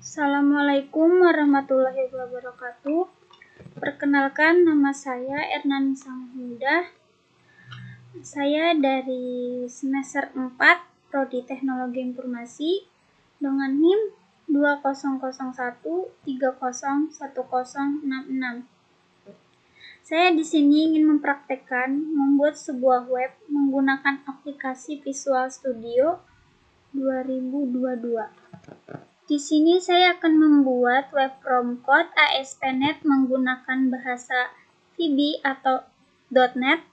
Assalamualaikum warahmatullahi wabarakatuh. Perkenalkan, nama saya Ernani Sanghuda. Saya dari semester 4 Prodi Teknologi Informasi dengan NIM 2001301066. Saya di sini ingin mempraktekkan membuat sebuah web menggunakan aplikasi Visual Studio 2022. Di sini saya akan membuat web from code ASP.NET menggunakan bahasa VB atau .NET.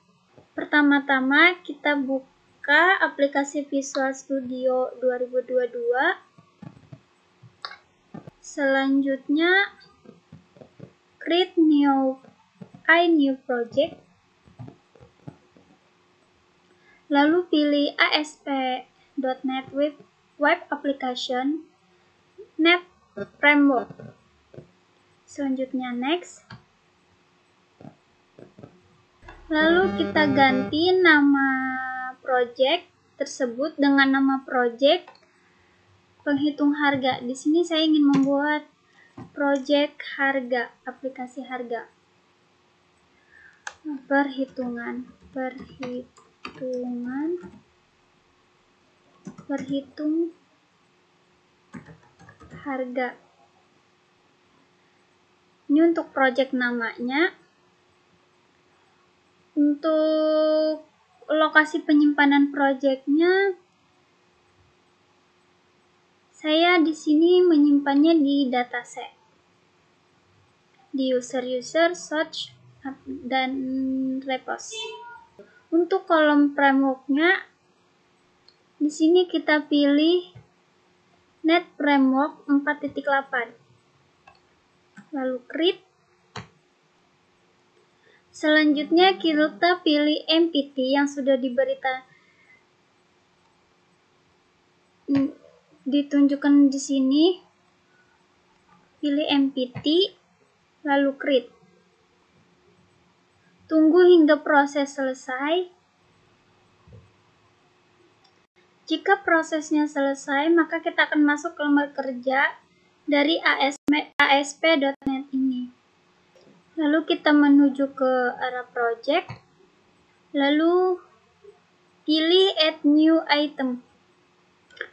Pertama-tama kita buka aplikasi Visual Studio 2022. Selanjutnya create new project. Lalu pilih ASP.NET Web Application .NET Framework. Selanjutnya next. Lalu kita ganti nama project tersebut dengan nama project penghitung harga. Di sini saya ingin membuat project harga, aplikasi harga. Perhitung harga. Ini untuk project namanya. Untuk lokasi penyimpanan projectnya, saya di sini menyimpannya di dataset, di user, search, dan repos. Untuk kolom frameworknya, di sini kita pilih .NET Framework 4.8. Lalu create. Selanjutnya kita pilih MPT yang sudah ditunjukkan di sini. Pilih MPT, lalu create. Tunggu hingga proses selesai. Jika prosesnya selesai, maka kita akan masuk ke lembar kerja dari ASP.NET ini. Lalu kita menuju ke arah project. Lalu pilih add new item.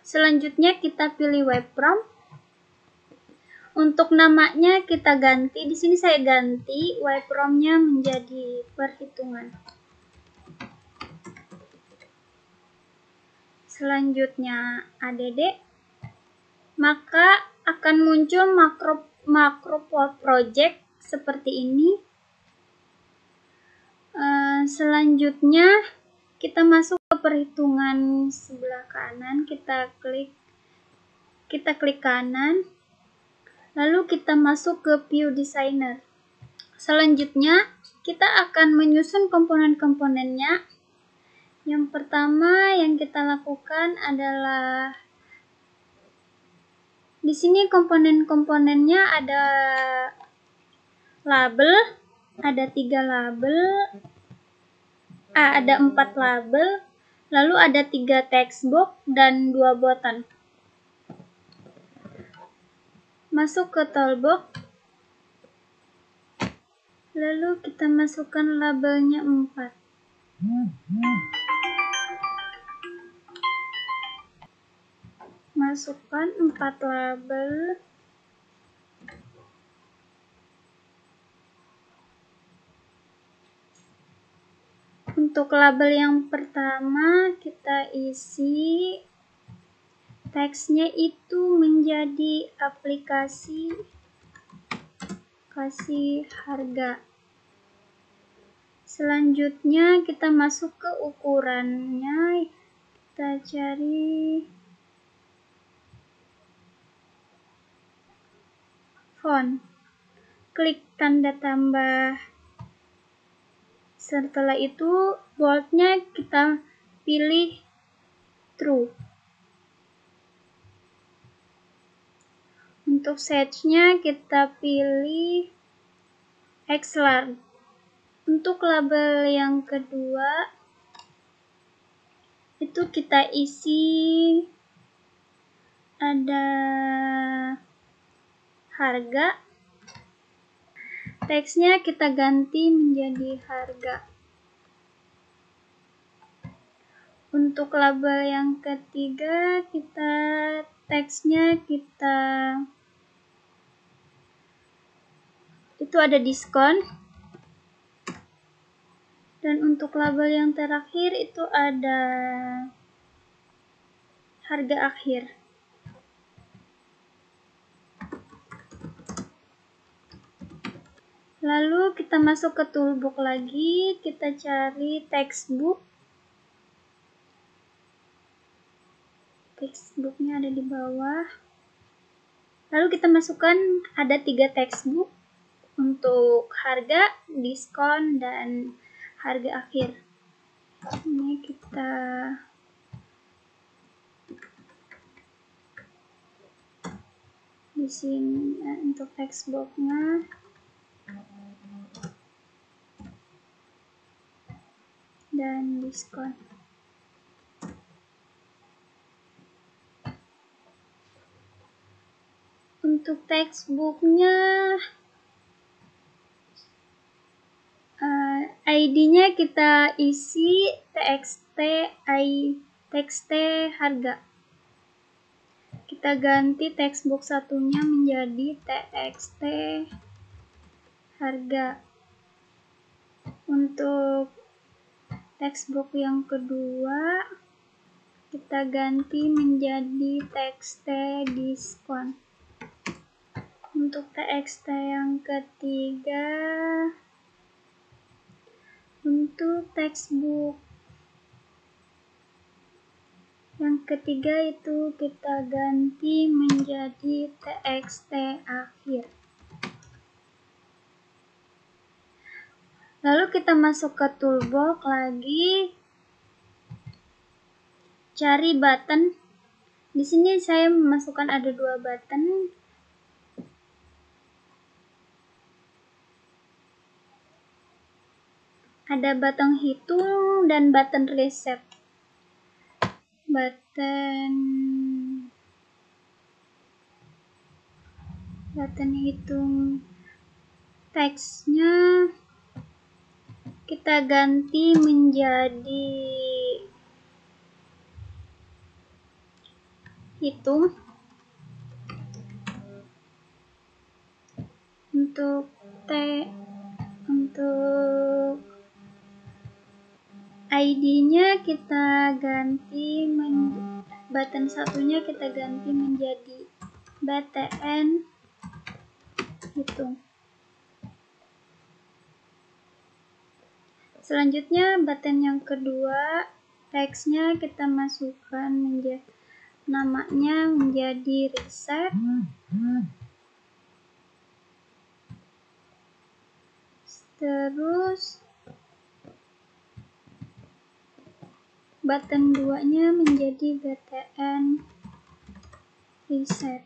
Selanjutnya kita pilih web from. Untuk namanya kita ganti. Di sini saya ganti web from-nya menjadi perhitungan. Selanjutnya add, maka akan muncul makro project seperti ini. Selanjutnya kita masuk ke perhitungan sebelah kanan, kita klik kanan, lalu kita masuk ke view designer. Selanjutnya kita akan menyusun komponen-komponennya. Yang pertama yang kita lakukan adalah di sini komponen-komponennya ada label, ada 3 label, ada 4 label, lalu ada 3 textbox dan 2 button. Masuk ke toolbox, lalu kita masukkan labelnya 4. Masukkan 4 label. Untuk label yang pertama kita isi teksnya itu menjadi aplikasi harga. Selanjutnya kita masuk ke ukurannya. Kita cari font. Klik tanda tambah. Setelah itu boldnya kita pilih true. Untuk size-nya kita pilih X large. Untuk label yang kedua itu kita isi ada harga. Teksnya kita ganti menjadi harga. Untuk label yang ketiga, teksnya itu ada diskon. Dan untuk label yang terakhir itu ada harga akhir. Lalu kita masuk ke toolbox lagi, kita cari textbook. Textbooknya ada di bawah. Lalu kita masukkan ada 3 textbook untuk harga, diskon, dan harga akhir. Ini kita di sini untuk textbooknya. Dan diskon. Untuk textbooknya ID-nya kita isi txt harga. Kita ganti textbook satunya menjadi txt harga. Untuk textbook yang kedua kita ganti menjadi txt diskon. Untuk txt yang ketiga, untuk textbook yang ketiga itu kita ganti menjadi txt akhir. Lalu kita masuk ke toolbox lagi, cari button. Di sini saya memasukkan ada 2 button. Ada button hitung dan button reset. Button hitung teksnya kita ganti menjadi hitung. Untuk ID-nya kita ganti button satunya kita ganti menjadi btn hitung. Selanjutnya button yang kedua, teksnya kita masukkan namanya menjadi reset. Terus button 2-nya menjadi btn reset.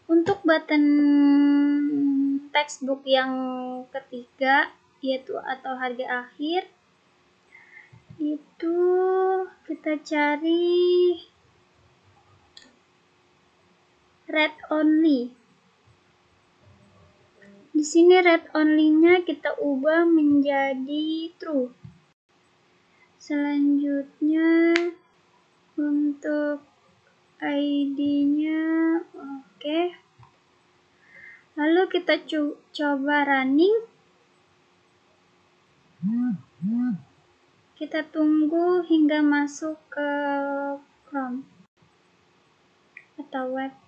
Untuk button textbook yang ketiga, yaitu atau harga akhir, itu kita cari read only. Di sini read only-nya kita ubah menjadi true. Selanjutnya untuk ID-nya oke. Lalu kita coba running. Kita tunggu hingga masuk ke Chrome atau webnya.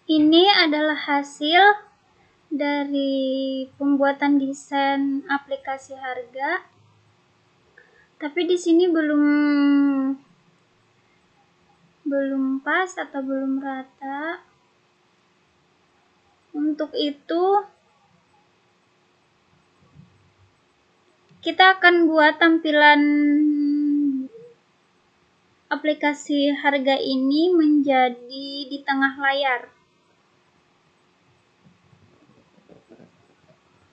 Ini adalah hasil dari pembuatan desain aplikasi harga. Tapi di sini belum pas atau belum rata. Untuk itu kita akan buat tampilan aplikasi harga ini menjadi di tengah layar.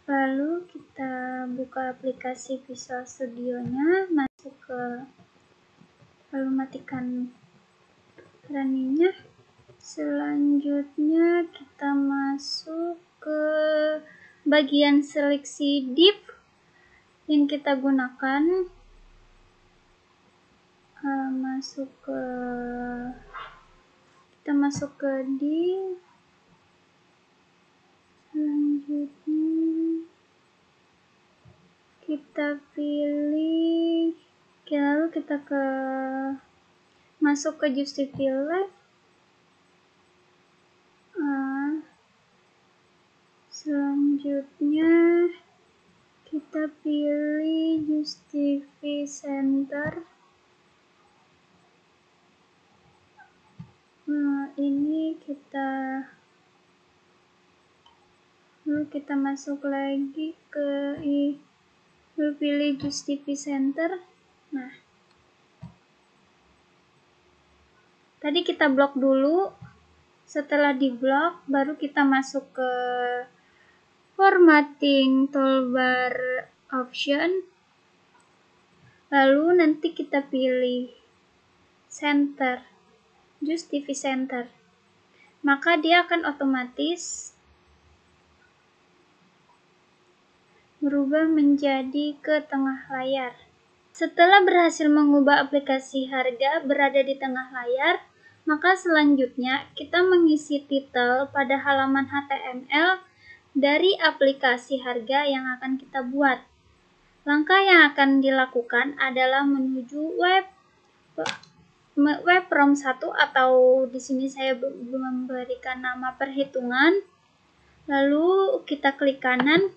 Lalu kita buka aplikasi Visual Studio-nya, masuk ke lalu matikan runningnya. Selanjutnya kita masuk ke bagian seleksi div yang kita gunakan. Kita masuk ke div. Selanjutnya kita pilih, lalu kita masuk ke justify left. Selanjutnya kita pilih justify center. Ini lalu kita masuk lagi ke lalu pilih justify center. Nah, tadi kita blok dulu. Setelah di blok, baru kita masuk ke formatting toolbar option. Lalu nanti kita pilih center, justify center. Maka dia akan otomatis berubah menjadi ke tengah layar. Setelah berhasil mengubah aplikasi harga berada di tengah layar, maka selanjutnya kita mengisi titel pada halaman HTML dari aplikasi harga yang akan kita buat. Langkah yang akan dilakukan adalah menuju web from 1, atau di sini saya belum memberikan nama perhitungan. Lalu kita klik kanan,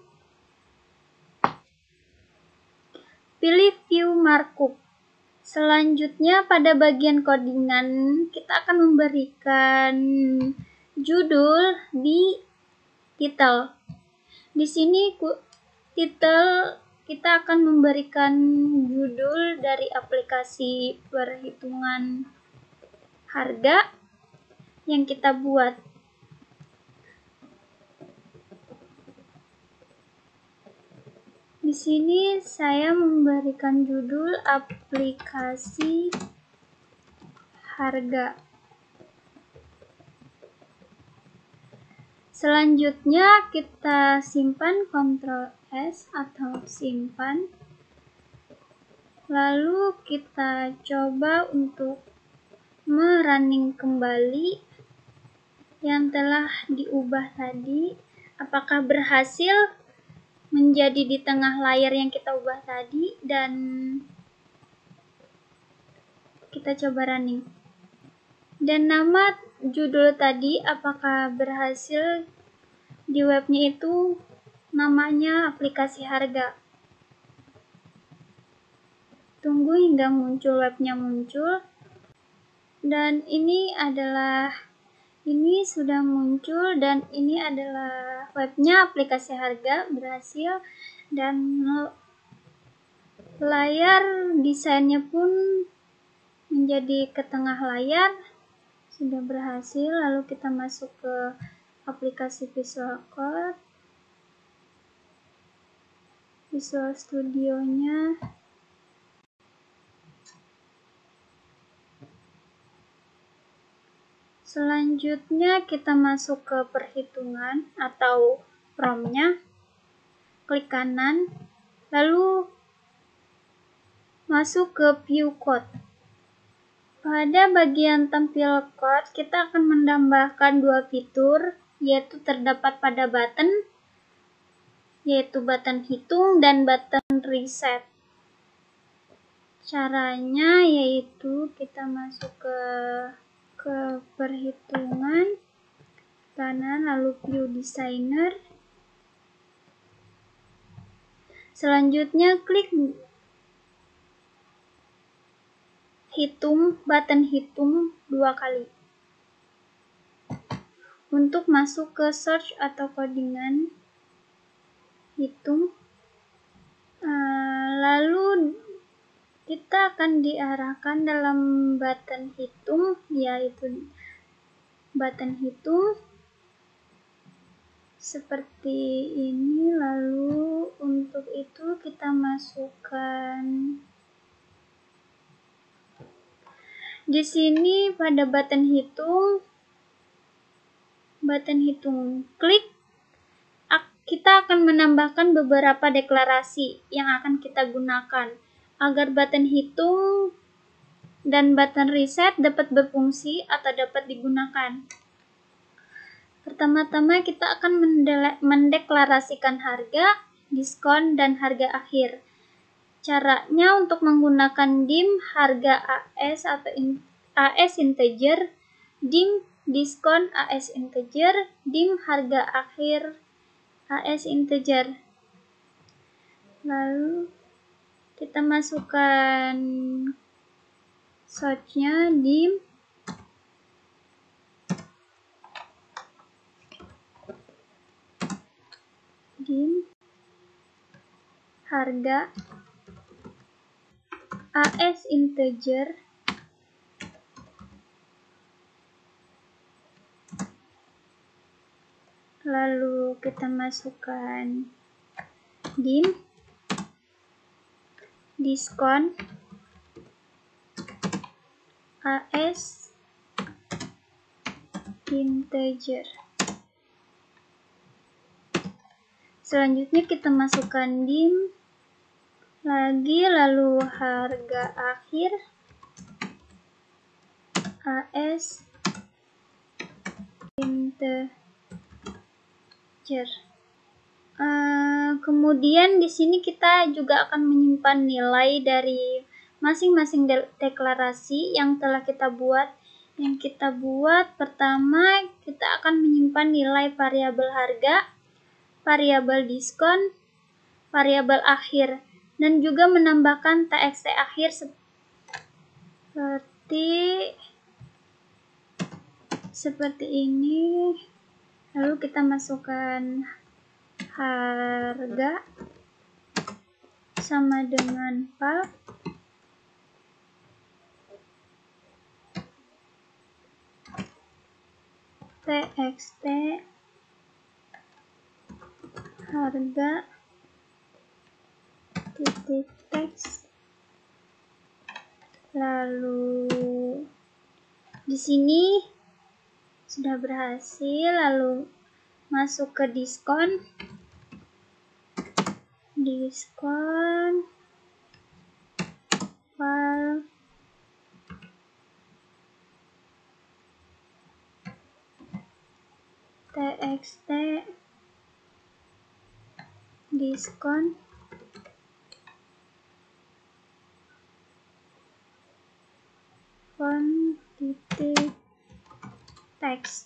pilih view markup. Selanjutnya pada bagian codingan kita akan memberikan judul di titel. Di sini titel kita akan memberikan judul dari aplikasi perhitungan harga yang kita buat. Di sini saya memberikan judul aplikasi harga. Selanjutnya kita simpan, Ctrl S atau simpan. Lalu kita coba untuk merunning kembali yang telah diubah tadi. Apakah berhasil menjadi di tengah layar yang kita ubah tadi, dan kita coba running. Dan nama judul tadi apakah berhasil di webnya itu namanya aplikasi harga. Tunggu hingga muncul, webnya muncul. Dan ini sudah muncul, dan ini adalah webnya aplikasi harga berhasil, dan layar desainnya pun menjadi ke tengah layar, sudah berhasil. Lalu kita masuk ke aplikasi Visual Code, Visual Studio-nya. Selanjutnya kita masuk ke perhitungan atau prompt-nya, klik kanan, lalu masuk ke view code. Pada bagian tampil code, kita akan menambahkan 2 fitur, yaitu terdapat pada button, yaitu button hitung dan button reset. Caranya yaitu kita masuk ke perhitungan kanan, lalu view designer. Selanjutnya klik button hitung 2 kali untuk masuk ke search atau codingan hitung. Lalu kita akan diarahkan dalam button hitung, yaitu button hitung seperti ini. Lalu untuk itu kita masukkan Di sini pada button hitung klik, kita akan menambahkan beberapa deklarasi yang akan kita gunakan agar button hitung dan button reset dapat berfungsi atau dapat digunakan. Pertama-tama kita akan mendeklarasikan harga, diskon, dan harga akhir. Caranya untuk menggunakan dim harga AS atau AS integer, dim diskon AS integer, dim harga akhir AS integer. Lalu kita masukkan search-nya dim harga AS integer lalu kita masukkan dim diskon AS integer. Selanjutnya kita masukkan dim lagi, lalu harga akhir AS integer. Kemudian di sini kita juga akan menyimpan nilai dari masing-masing deklarasi yang telah kita buat. Yang kita buat pertama, kita akan menyimpan nilai variabel harga, variabel diskon, variabel akhir, dan juga menambahkan txt akhir seperti ini. Lalu kita masukkan harga sama dengan val txt harga titik teks. Lalu di sini sudah berhasil. Lalu masuk ke diskon val txt diskon font titik teks.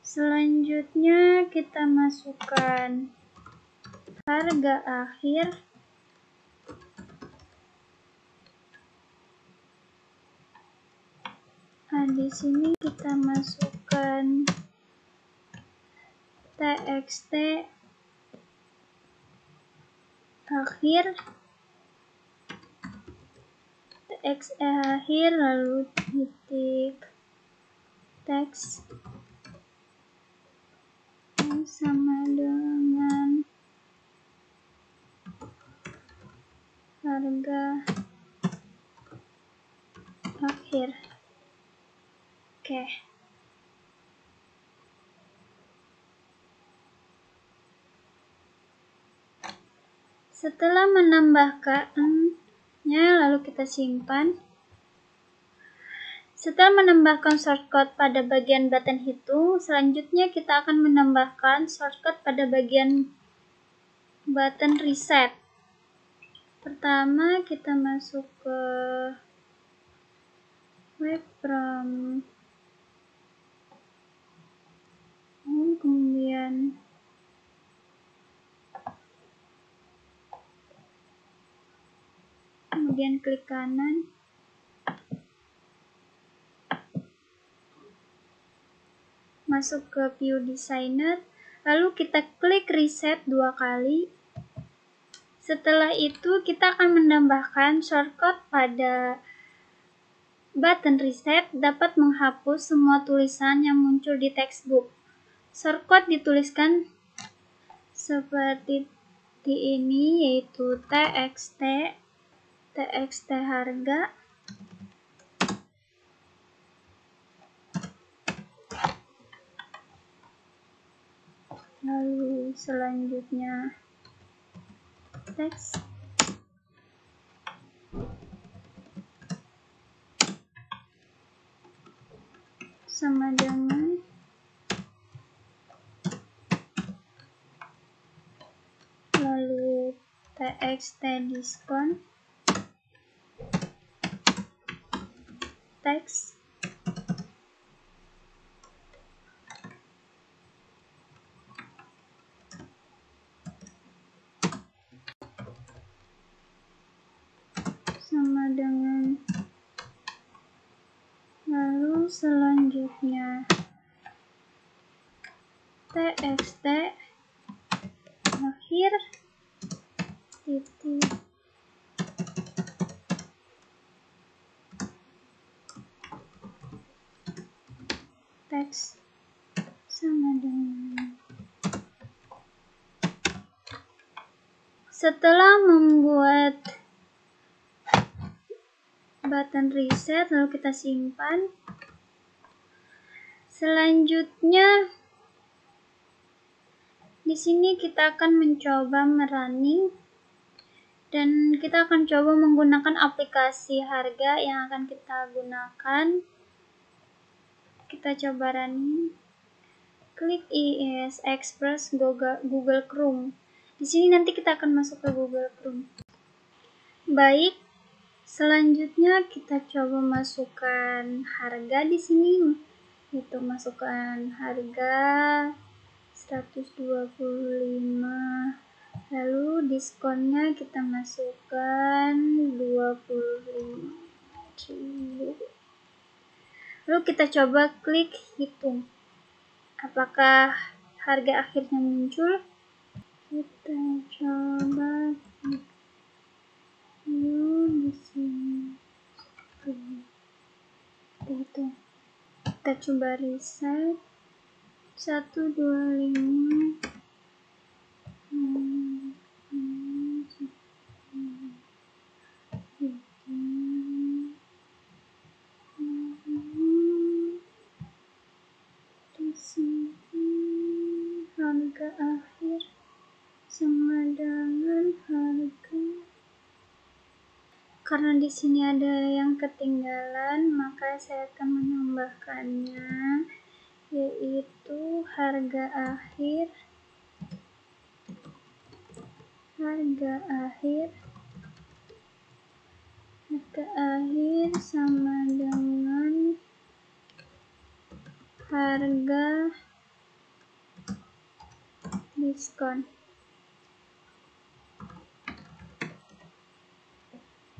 Selanjutnya kita masukkan harga akhir di sini kita masukkan txt akhir lalu titik teks sama dengan harga akhir. Oke. Setelah menambahkannya, lalu kita simpan. Setelah menambahkan shortcut pada bagian button hitung, selanjutnya kita akan menambahkan shortcut pada bagian button reset. Pertama kita masuk ke web from kemudian klik kanan, masuk ke view designer, lalu kita klik reset 2 kali. Setelah itu kita akan menambahkan shortcut pada button reset dapat menghapus semua tulisan yang muncul di textbook. Shortcut dituliskan seperti ini, yaitu txt harga Lalu selanjutnya teks sama dengan lalu txt diskon teks sama dengan lalu selanjutnya txt akhir titik teks sama dengan. Setelah membuat button reset, lalu kita simpan. Selanjutnya di sini kita akan mencoba merunning dan kita akan coba menggunakan aplikasi harga yang akan kita gunakan. Kita coba running. Klik IIS Express Google Chrome. Di sini nanti kita akan masuk ke Google Chrome. Baik, selanjutnya kita coba masukkan harga di sini. Itu masukkan harga 125. Lalu diskonnya kita masukkan 25.000. Lalu kita coba klik hitung. Apakah harga akhirnya muncul? Kita coba di sini. Hitung. Kita coba reset 125. Di sini harga akhir sama dengan harga. Karena di sini ada yang ketinggalan, maka saya akan menambahkannya, yaitu harga akhir sama dengan harga diskon.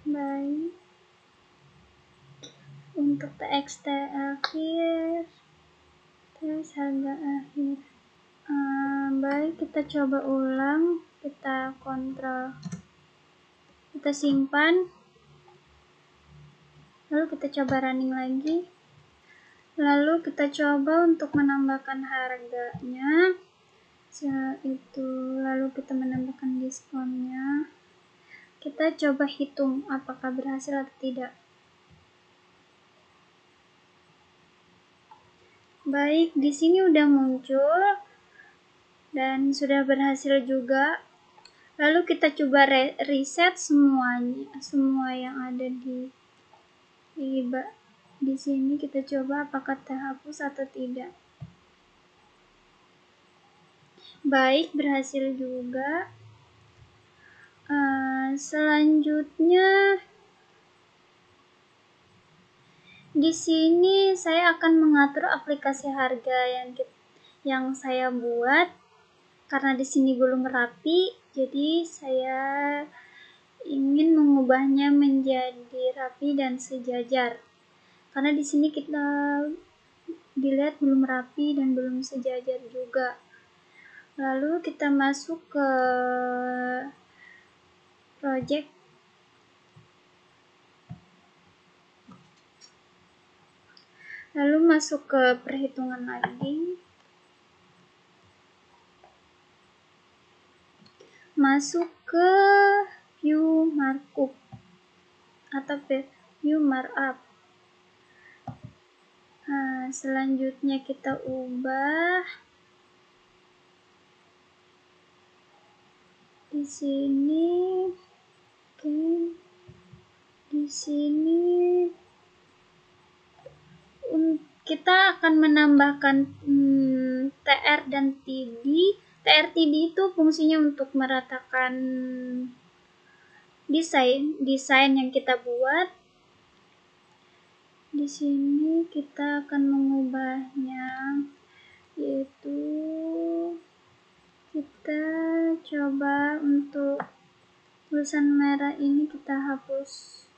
Baik, untuk txt akhir, terus harga akhir. Baik, kita coba ulang, kita kontrol, kita simpan, lalu kita coba running lagi, lalu kita coba untuk menambahkan harganya, lalu kita menambahkan diskonnya. Kita coba hitung apakah berhasil atau tidak. Baik, di sini udah muncul dan sudah berhasil juga. Lalu kita coba reset semuanya, semua yang ada di sini. Kita coba apakah terhapus atau tidak. Baik, berhasil juga. Selanjutnya di sini saya akan mengatur aplikasi harga yang saya buat. Karena di sini belum rapi, jadi saya ingin mengubahnya menjadi rapi dan sejajar. Karena di sini kita dilihat belum rapi dan belum sejajar juga. Lalu kita masuk ke project. Lalu masuk ke perhitungan lagi. Masuk ke view markup atau view markup. Selanjutnya kita ubah di sini. Oke, di sini kita akan menambahkan TR dan TD. TR TD itu fungsinya untuk meratakan desain yang kita buat. Di sini kita akan mengubahnya, yaitu kita coba untuk tulisan merah ini kita hapus.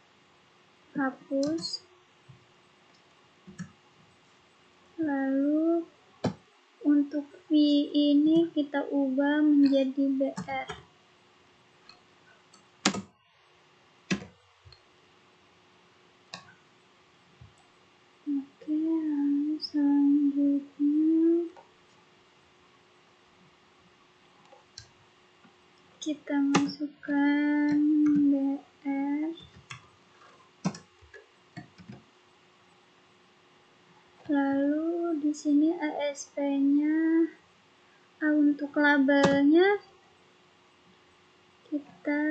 Lalu untuk V ini kita ubah menjadi BR. Oke, lalu selanjutnya kita masukkan BR. Lalu di sini ASP-nya, untuk labelnya kita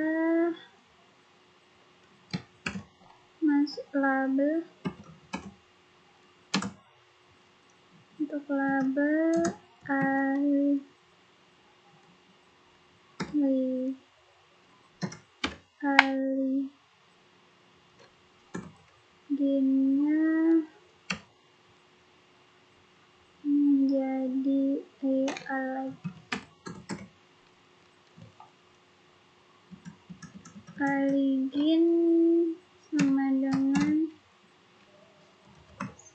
masuk label. Untuk label aliginnya menjadi aligin sama dengan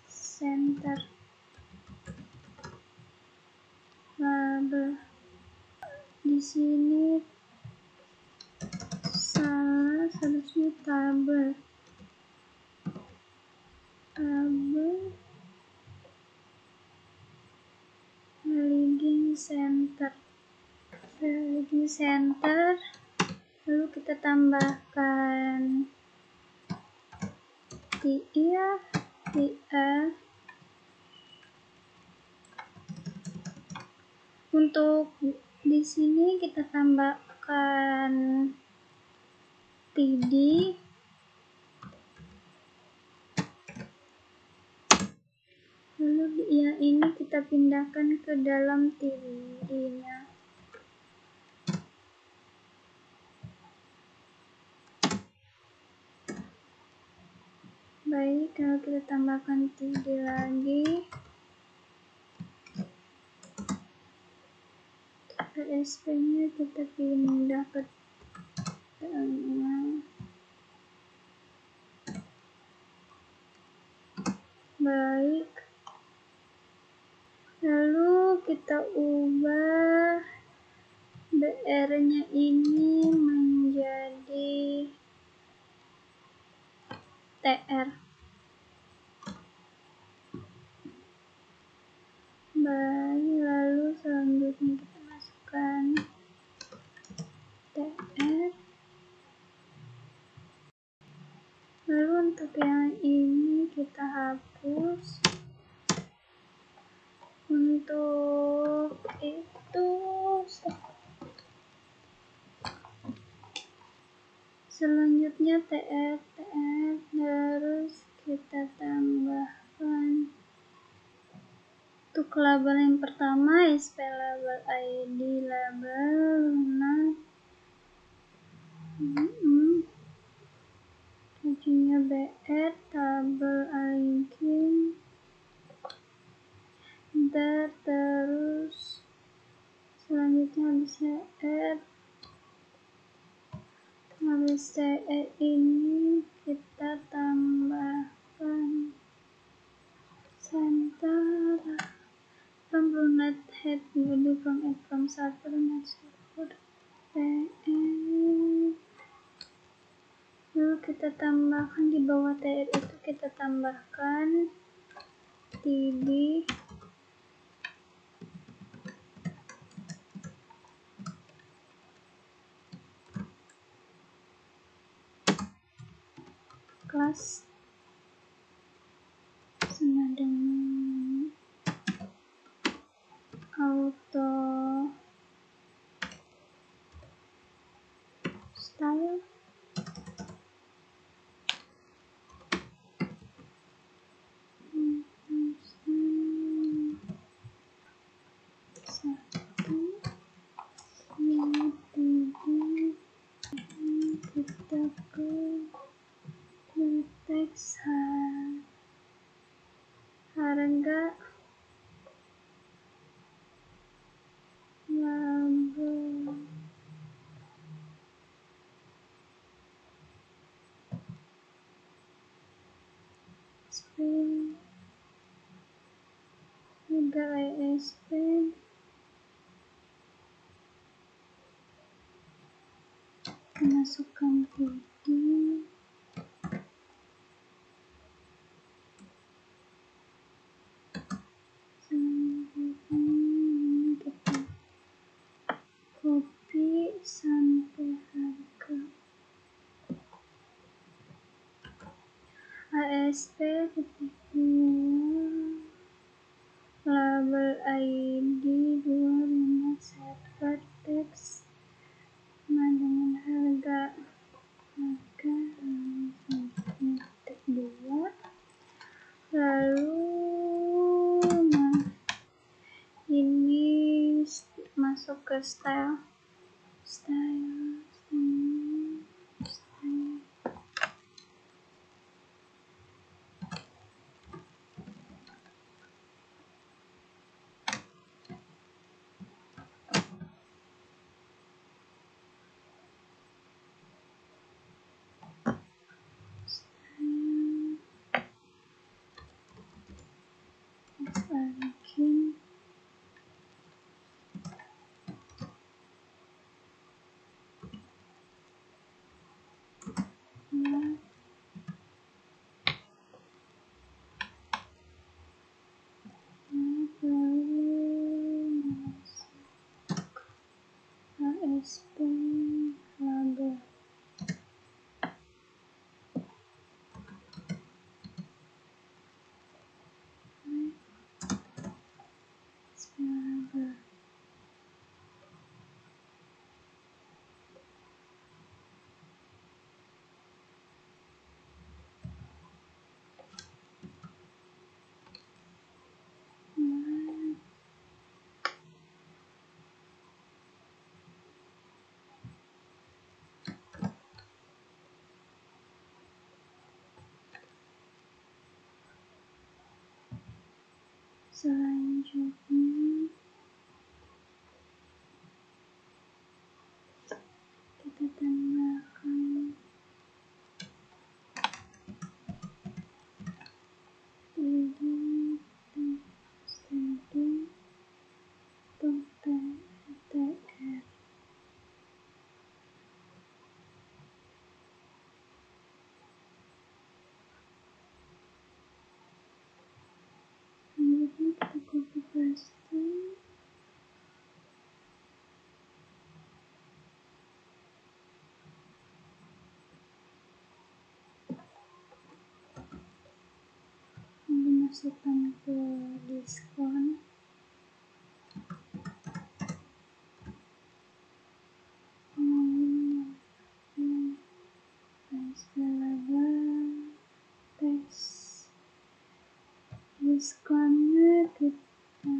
center label. Di sini salah, seharusnya tabel aligin center. Lalu kita tambahkan TR. Untuk di sini kita tambahkan TD. Lalu yang ini kita pindahkan ke dalam TD-nya. Baik, kalau kita tambahkan TD lagi, ASP-nya kita pindah ke tengah. Baik, lalu kita ubah BR-nya ini menjadi TR. Baik, lalu selanjutnya kita masukkan TR. Lalu untuk yang ini kita hapus. Untuk itu selanjutnya TR, terus kita tambahkan untuk label yang pertama SP label, ID label, Luna, ujungnya BR, tabel aligin, terus selanjutnya bisa R. Habis CE ini kita tambahkan center from brunette head body from satu brunette support PN. Lalu kita tambahkan di bawah TR itu kita tambahkan TD. Kelas sama dengan auto harga ASP masukkan PD kita copy sampai harga ASP label ID 25 server text dengan harga 2 lalu ini masuk ke style balikin ya. ASP label selanjutnya kita tambahkan std.tr kemudian kita copy paste masukkan ke diskon teks diskonnya kita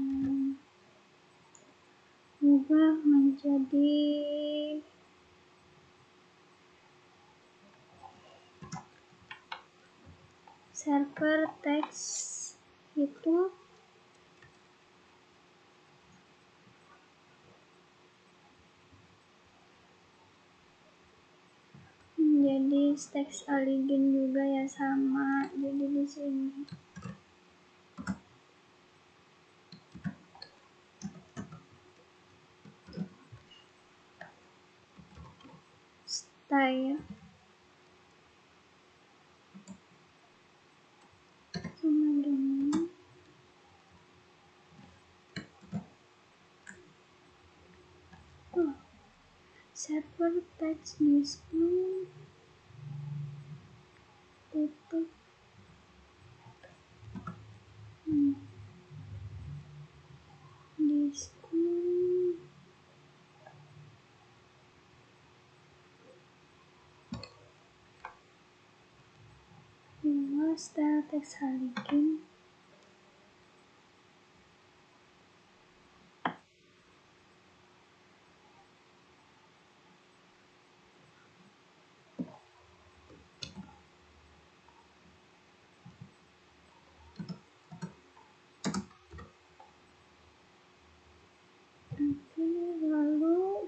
ubah menjadi server teks itu menjadi teks Alligin juga ya, sama. Jadi di sini style sama dengan server teks diskon tutup diskon style teks Alligin lalu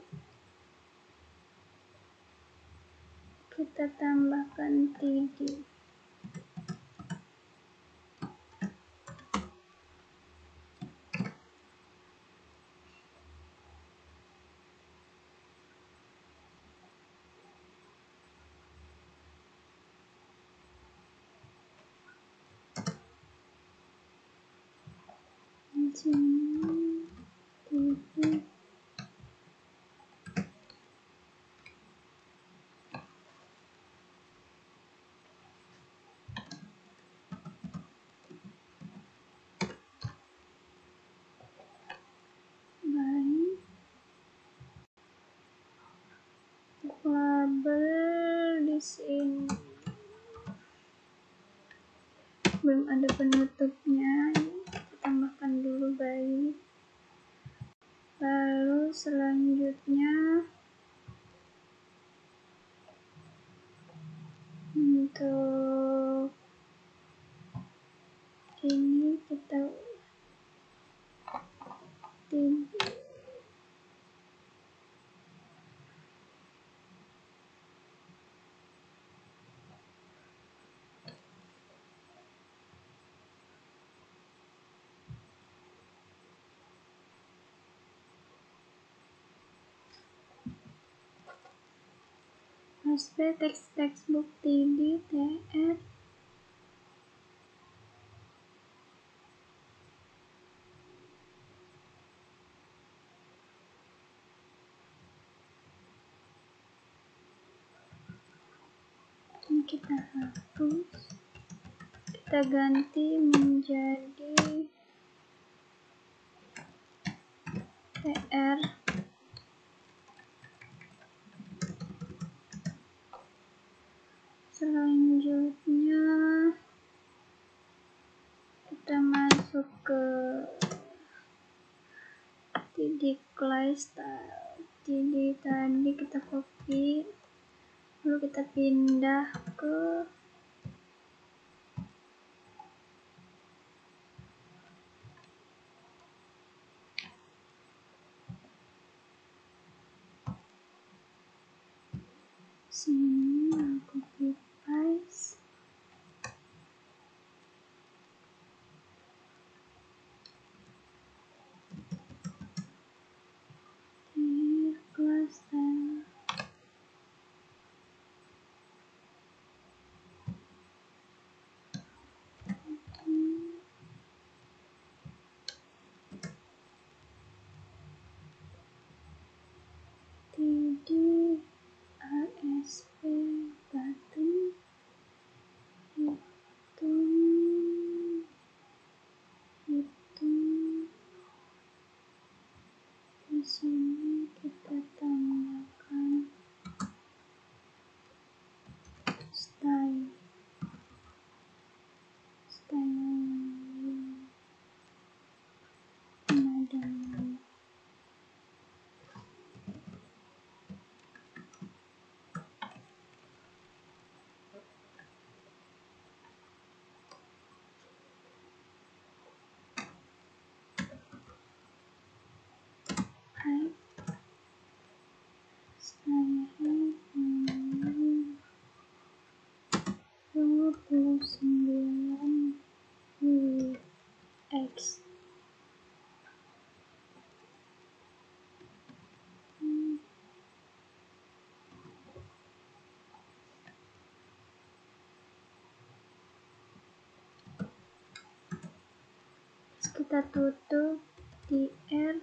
kita tambahkan TD sini titik baik label di sini belum ada penutupnya, kita tambahkan dulu baik. Lalu selanjutnya untuk ini kita ASP textbook td tr ini kita hapus, kita ganti menjadi tr. Selanjutnya kita masuk ke titik style, titik tadi kita copy, lalu kita pindah ke sini, copy paste. Kelas style. TD ASP button hitung di sini kita tambahkan style pemadam. Hai style 29 UX. Kita tutup di R.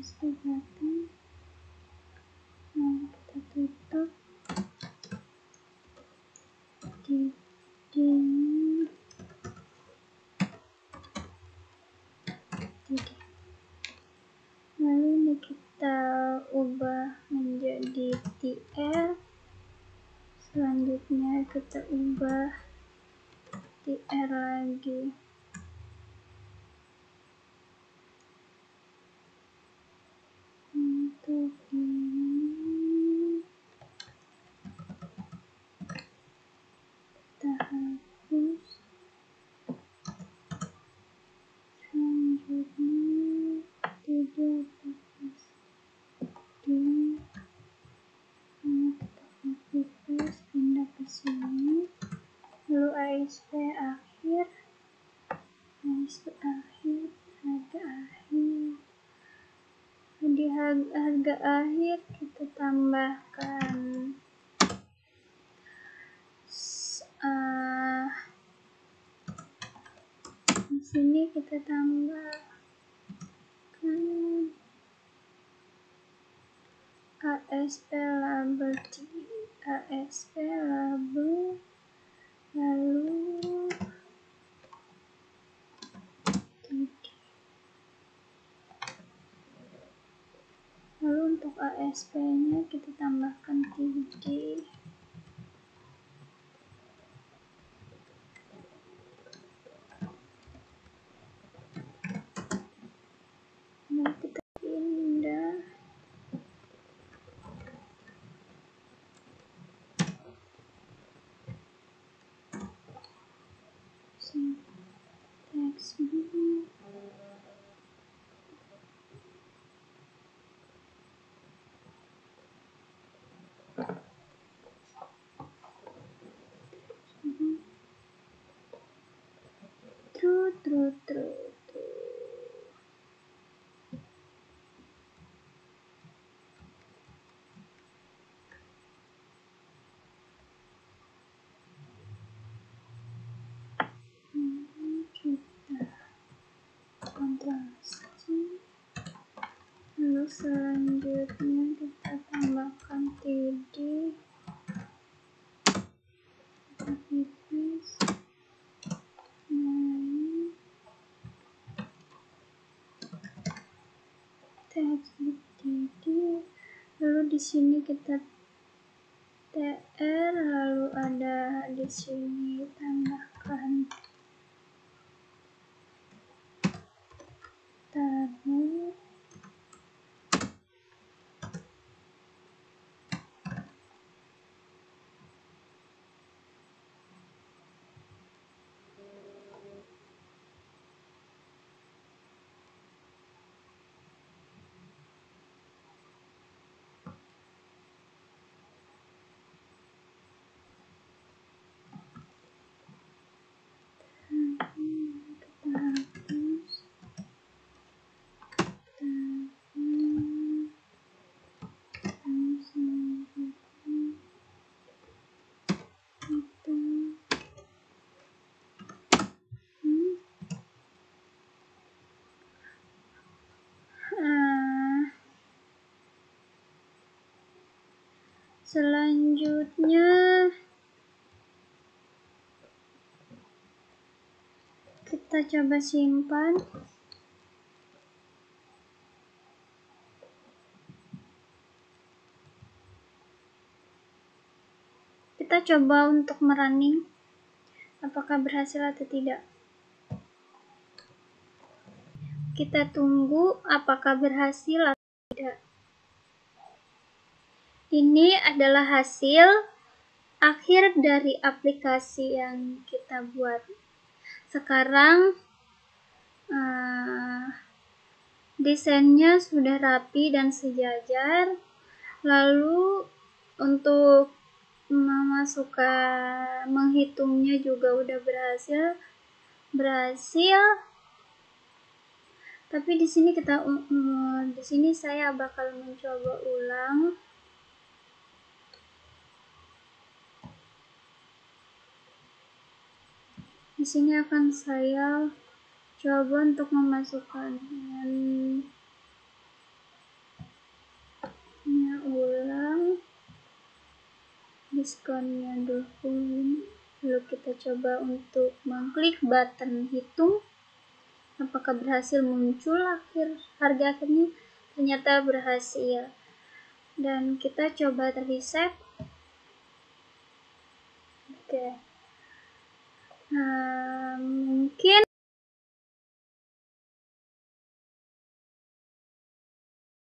ASP button. Nah, kita tutup di lalu ini kita ubah menjadi TL. Selanjutnya kita ubah TR lagi. Untuk ini kita hapus. Selanjutnya tidak fokus di kita copy paste pindah ke sini. Lalu ASP akhir, harga akhir. Di harga akhir kita tambahkan di sini kita tambahkan ASP label ASP label, lalu untuk ASP nya kita tambahkan TD. Nah, kita pindah textbook. True. Kita Ctrl C. Lalu selanjutnya kita tambahkan TD. Copy paste. Textbook TD. Lalu di sini kita TR, lalu ada di sini tambahkan taruh. Kita hapus. Selanjutnya kita coba simpan. Kita coba untuk merunning apakah berhasil atau tidak. Kita tunggu apakah berhasil atau tidak. Ini adalah hasil akhir dari aplikasi yang kita buat. Sekarang desainnya sudah rapi dan sejajar. Lalu untuk menghitungnya juga udah berhasil. Tapi di sini saya bakal mencoba ulang. Di sini akan saya coba untuk memasukkan diskonnya 20. Lalu kita coba untuk mengklik button hitung. Apakah berhasil muncul harga akhirnya? Ternyata berhasil. Dan kita coba reset. Oke.